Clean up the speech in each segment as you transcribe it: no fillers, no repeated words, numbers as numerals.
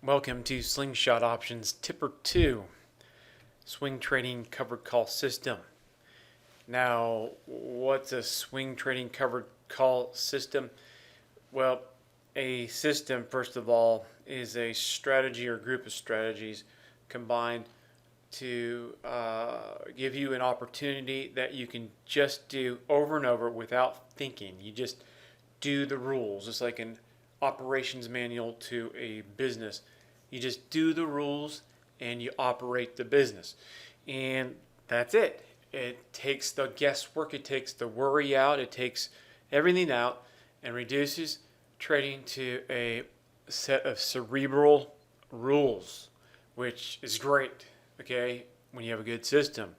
Welcome to Slingshot Options TIPPR2 Swing Trading Covered Call System. Now, what's a swing trading covered call system? Well, a system, first of all, is a strategy or group of strategies combined to give you an opportunity that you can just do over and over without thinking. You just do the rules. It's like an operations manual to a business. You just do the rules and you operate the business. And that's it. It takes the guesswork, it takes the worry out, it takes everything out and reduces trading to a set of cerebral rules, which is great, okay, when you have a good system.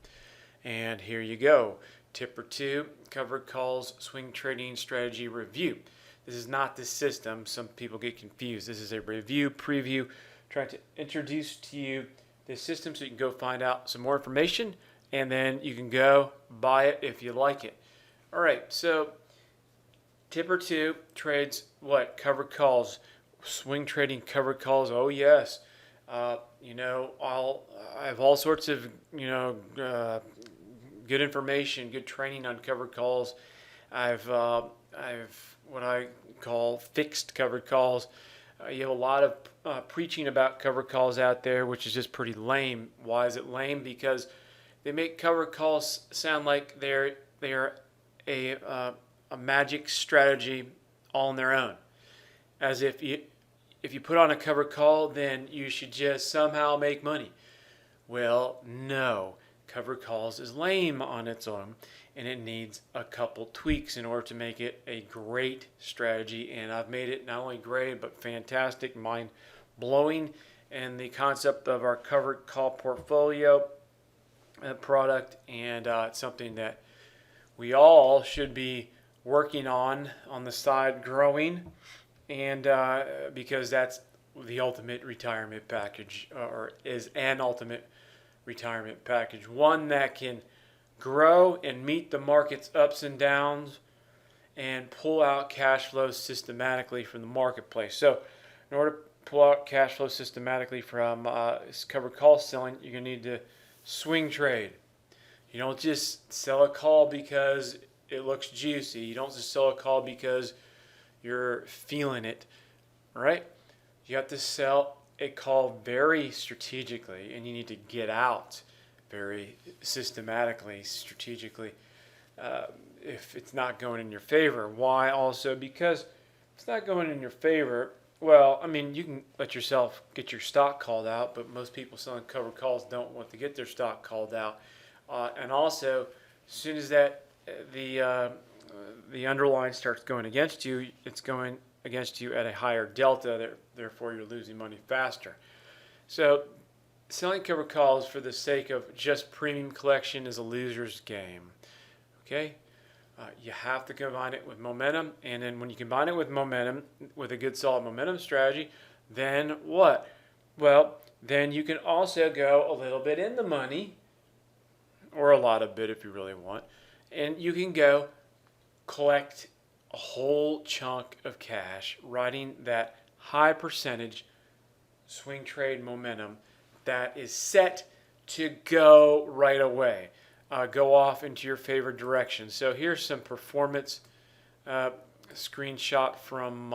And here you go. TIPPR2 Covered Calls Swing Trading Strategy Review. This is not the system. Some people get confused. This is a review, preview, trying to introduce to you the system so you can go find out some more information and then you can go buy it if you like it. All right, so TIPPR2 trades what? Covered calls, swing trading covered calls. Oh, yes. I have all sorts of, good information, good training on covered calls. I've what I call fixed covered calls. You have a lot of preaching about covered calls out there, which is just pretty lame. Why is it lame? Because they make covered calls sound like they are a magic strategy all on their own, as if you put on a covered call, then you should just somehow make money. Well, no. Covered calls is lame on its own, and it needs a couple tweaks in order to make it a great strategy. And I've made it not only great, but fantastic, mind-blowing. And the concept of our covered call portfolio product, and it's something that we all should be working on the side, growing, and because that's the ultimate retirement package, or is an ultimate retirement package, one that can grow and meet the market's ups and downs and pull out cash flows systematically from the marketplace. So in order to pull out cash flow systematically from covered call selling, you're going to need to swing trade. You don't just sell a call because it looks juicy. You don't just sell a call because you're feeling it, right? You have to sell a call very strategically, and you need to get out very systematically, strategically, if it's not going in your favor. Why? Also because if it's not going in your favor, well, I mean, you can let yourself get your stock called out, but most people selling covered calls don't want to get their stock called out. And also, as soon as that the underlying starts going against you, it's going against you at a higher delta, therefore you're losing money faster. So selling covered calls for the sake of just premium collection is a loser's game. Okay? You have to combine it with momentum, and then when you combine it with momentum, with a good solid momentum strategy, then what? Well, then you can also go a little bit in the money, or a lot of bit if you really want, and you can go collect a whole chunk of cash, riding that high percentage swing trade momentum that is set to go right away, go off into your favorite direction. So here's some performance screenshot from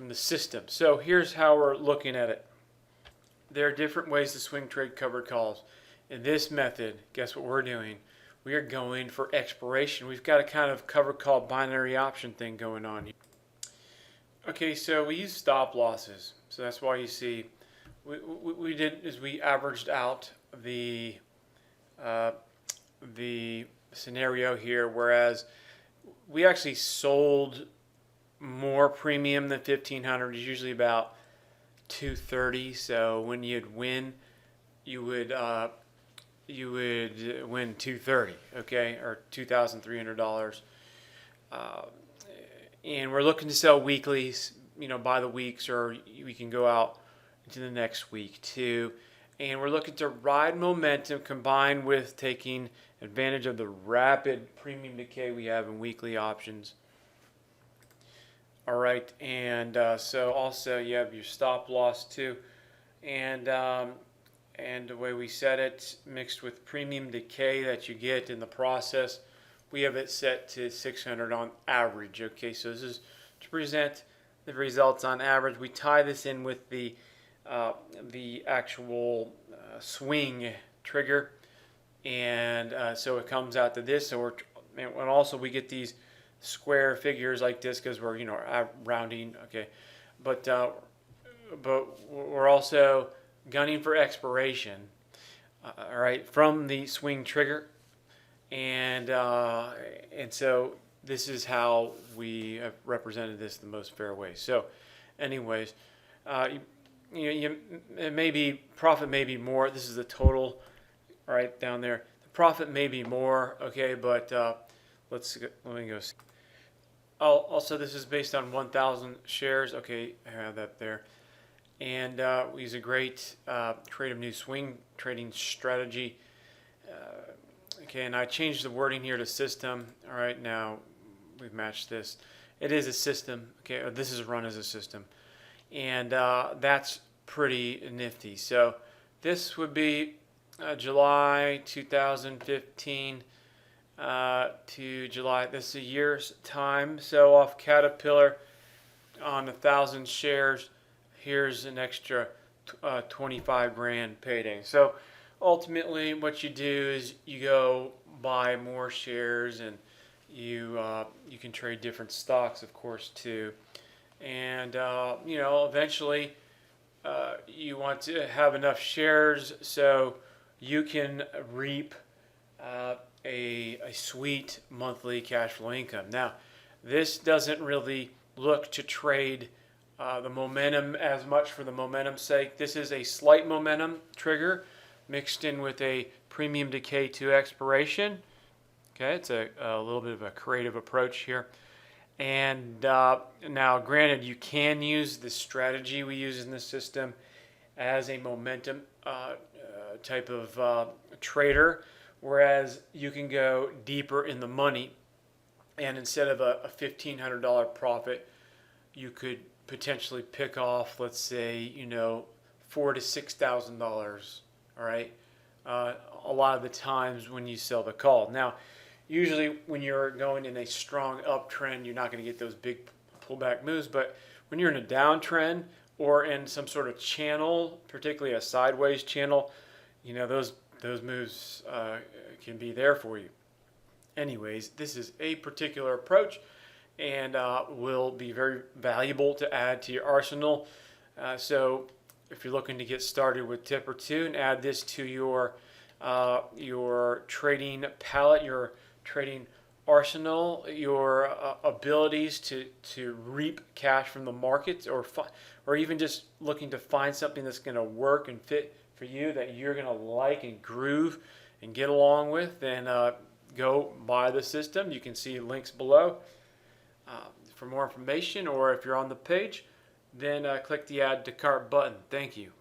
the system. So here's how we're looking at it. There are different ways to swing trade covered calls. In this method, guess what we're doing? We are going for expiration. We've got a kind of covered call binary option thing going on here. Okay, so we use stop losses. So that's why you see we did is we averaged out the scenario here, whereas we actually sold more premium than 1,500. It's usually about 230. So when you'd win, you would win 230, okay, or $2,300. And we're looking to sell weeklies, by the weeks, or we can go out into the next week too. And we're looking to ride momentum combined with taking advantage of the rapid premium decay we have in weekly options. All right, and so also you have your stop loss too, and the way we set it, mixed with premium decay that you get in the process, we have it set to 600 on average. Okay, so this is to present the results on average. We tie this in with the actual swing trigger, and so it comes out to this. So and also we get these square figures like this because we're rounding. Okay, but we're also gunning for expiration. All right, from the swing trigger, and so this is how we have represented this the most fair way. So, anyways, it may be profit may be more. This is the total, right down there. The profit may be more, okay, but let me go see. Also, this is based on 1,000 shares. Okay, I have that there. And we use a great creative new swing trading strategy. Okay, and I changed the wording here to system. All right, now we've matched this. It is a system. Okay, this is run as a system, and that's pretty nifty. So this would be July 2015 to July. This is a year's time. So off Caterpillar on 1,000 shares, here's an extra 25 grand payday. So ultimately, what you do is you go buy more shares, and you can trade different stocks, of course, too. And eventually, you want to have enough shares so you can reap a sweet monthly cash flow income. Now, this doesn't really look to trade the momentum as much for the momentum's sake. This is a slight momentum trigger mixed in with a premium decay to expiration. Okay, it's a little bit of a creative approach here. And now, granted, you can use the strategy we use in the system as a momentum type of trader, whereas you can go deeper in the money, and instead of a $1,500 profit, you could potentially pick off, let's say, $4,000 to $6,000. All right, a lot of the times when you sell the call. Now, usually when you're going in a strong uptrend, you're not going to get those big pullback moves. But when you're in a downtrend or in some sort of channel, particularly a sideways channel, those moves can be there for you. Anyways, this is a particular approach, and will be very valuable to add to your arsenal. So if you're looking to get started with TIPPR2 and add this to your trading palette, your trading arsenal, your abilities to reap cash from the markets, or even just looking to find something that's going to work and fit for you, that you're going to like and groove and get along with, then go buy the system. You can see links below for more information, or if you're on the page, then click the Add to Cart button. Thank you.